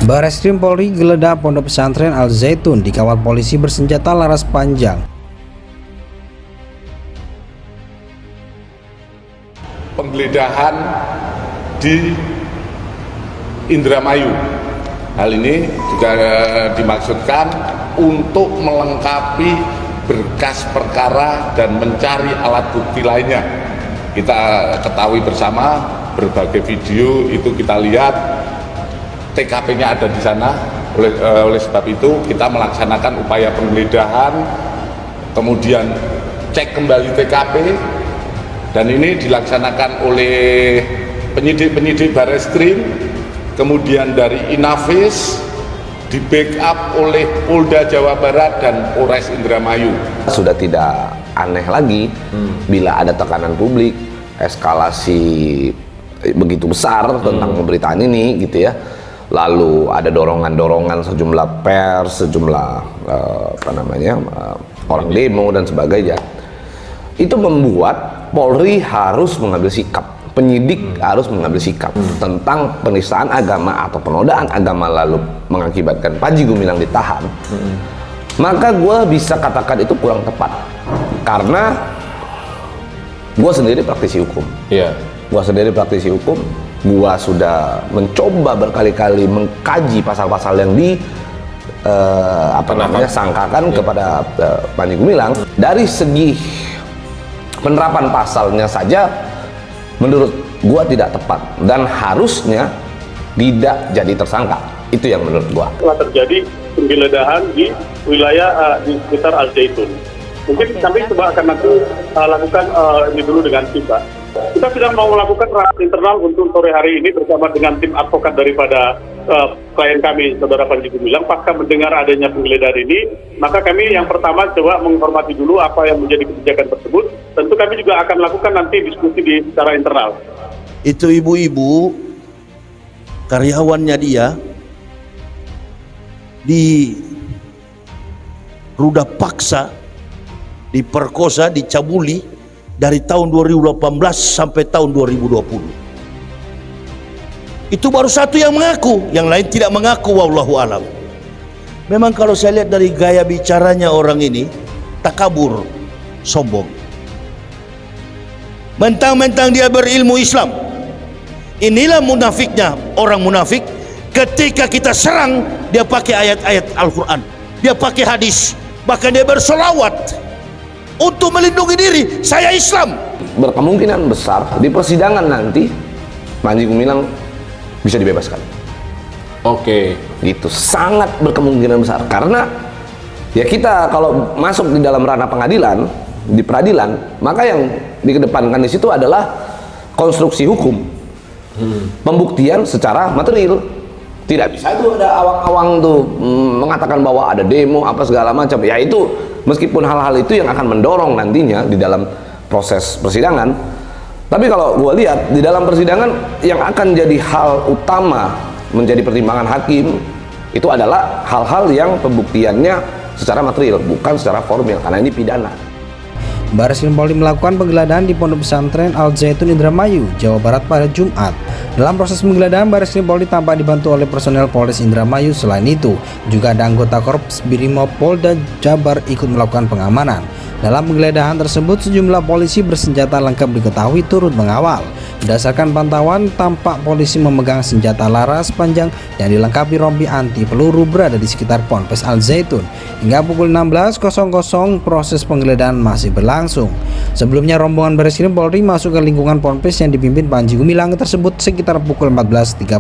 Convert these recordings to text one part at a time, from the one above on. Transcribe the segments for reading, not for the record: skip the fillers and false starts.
Bareskrim Polri geledah Pondok Pesantren Al Zaitun dikawal polisi bersenjata laras panjang. Penggeledahan di Indramayu. Hal ini juga dimaksudkan untuk melengkapi berkas perkara dan mencari alat bukti lainnya. Kita ketahui bersama berbagai video itu kita lihat TKP-nya ada di sana. Oleh sebab itu kita melaksanakan upaya penggeledahan, kemudian cek kembali TKP, dan ini dilaksanakan oleh penyidik-penyidik Bareskrim, kemudian dari Inavis, di backup oleh Polda Jawa Barat dan Polres Indramayu. Sudah tidak aneh lagi bila ada tekanan publik, eskalasi begitu besar tentang pemberitaan ini gitu ya. Lalu ada dorongan-dorongan sejumlah pers, sejumlah orang demo dan sebagainya. Itu membuat Polri harus mengambil sikap, penyidik harus mengambil sikap tentang penistaan agama atau penodaan agama lalu mengakibatkan Panji Gumilang ditahan. Maka gue bisa katakan itu kurang tepat karena gue sendiri praktisi hukum. Gue sendiri praktisi hukum. Gua sudah mencoba berkali-kali mengkaji pasal-pasal yang sangkakan kepada Panji Gumilang. Dari segi penerapan pasalnya saja menurut gua tidak tepat dan harusnya tidak jadi tersangka. Itu yang menurut gua. Telah terjadi penggeledahan di wilayah di sekitar Al Zaitun. Mungkin kami coba akan nanti lakukan ini dulu dengan tim, Pak. Kita sedang mau melakukan rapat internal untuk sore hari ini bersama dengan tim advokat daripada klien kami, Saudara Panji Gumilang. Pasca mendengar adanya penggeledahan ini, maka kami yang pertama coba menghormati dulu apa yang menjadi kebijakan tersebut. Tentu kami juga akan lakukan nanti diskusi secara internal. Itu ibu-ibu, karyawannya dia, di ruda paksa, diperkosa, dicabuli, dari tahun 2018 sampai tahun 2020. Itu baru satu yang mengaku, yang lain tidak mengaku, wallahu alam. Memang kalau saya lihat dari gaya bicaranya orang ini, takabur, sombong. Mentang-mentang dia berilmu Islam. Inilah munafiknya orang munafik. Ketika kita serang, dia pakai ayat-ayat Al-Quran, dia pakai hadis, bahkan dia bersolawat untuk melindungi diri. Saya Islam. Berkemungkinan besar di persidangan nanti Panji Gumilang bisa dibebaskan. Oke. Gitu, sangat berkemungkinan besar karena ya kita kalau masuk di dalam ranah pengadilan, di peradilan, maka yang dikedepankan di situ adalah konstruksi hukum, pembuktian secara material. Tidak bisa itu ada awang-awang tuh mengatakan bahwa ada demo apa segala macam. Ya itu meskipun hal-hal itu yang akan mendorong nantinya di dalam proses persidangan. Tapi kalau gue lihat di dalam persidangan yang akan jadi hal utama menjadi pertimbangan hakim itu adalah hal-hal yang pembuktiannya secara material bukan secara formil karena ini pidana. Bareskrim Polri melakukan penggeledahan di Pondok Pesantren Al Zaitun Indramayu, Jawa Barat pada Jumat. Dalam proses penggeledahan, Bareskrim Polri tampak dibantu oleh personel Polres Indramayu. Selain itu, juga ada anggota Korps Brimob Polda Jabar ikut melakukan pengamanan. Dalam penggeledahan tersebut, sejumlah polisi bersenjata lengkap diketahui turut mengawal. Berdasarkan pantauan, tampak polisi memegang senjata laras panjang yang dilengkapi rompi anti peluru berada di sekitar Ponpes Al Zaitun. Hingga pukul 16.00 proses penggeledahan masih berlangsung. Sebelumnya rombongan Bareskrim Polri masuk ke lingkungan Ponpes yang dipimpin Panji Gumilang tersebut sekitar pukul 14.30.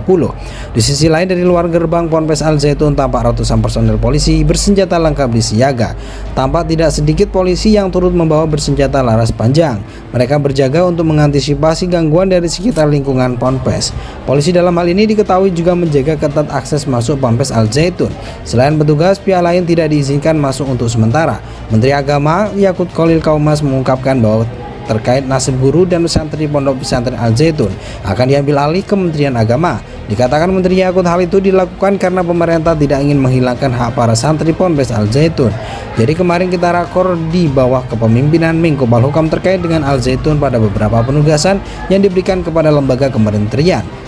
Di sisi lain dari luar gerbang Ponpes Al Zaitun tampak ratusan personel polisi bersenjata lengkap disiaga. Tampak tidak sedikit polisi yang turut membawa bersenjata laras panjang. Mereka berjaga untuk mengantisipasi gangguan dari sekitar lingkungan Ponpes. Polisi dalam hal ini diketahui juga menjaga ketat akses masuk Ponpes Al Zaitun. Selain petugas, pihak lain tidak diizinkan masuk untuk sementara. Menteri Agama Yakut Khalil Kaumas mengungkapkan bahwa terkait nasib guru dan santri Pondok Pesantren Al Zaitun akan diambil alih Kementerian Agama. Dikatakan Menteri Yakut hal itu dilakukan karena pemerintah tidak ingin menghilangkan hak para santri Ponpes Al Zaitun. Jadi kemarin kita rakor di bawah kepemimpinan Menko Polhukam terkait dengan Al Zaitun pada beberapa penugasan yang diberikan kepada lembaga kementerian.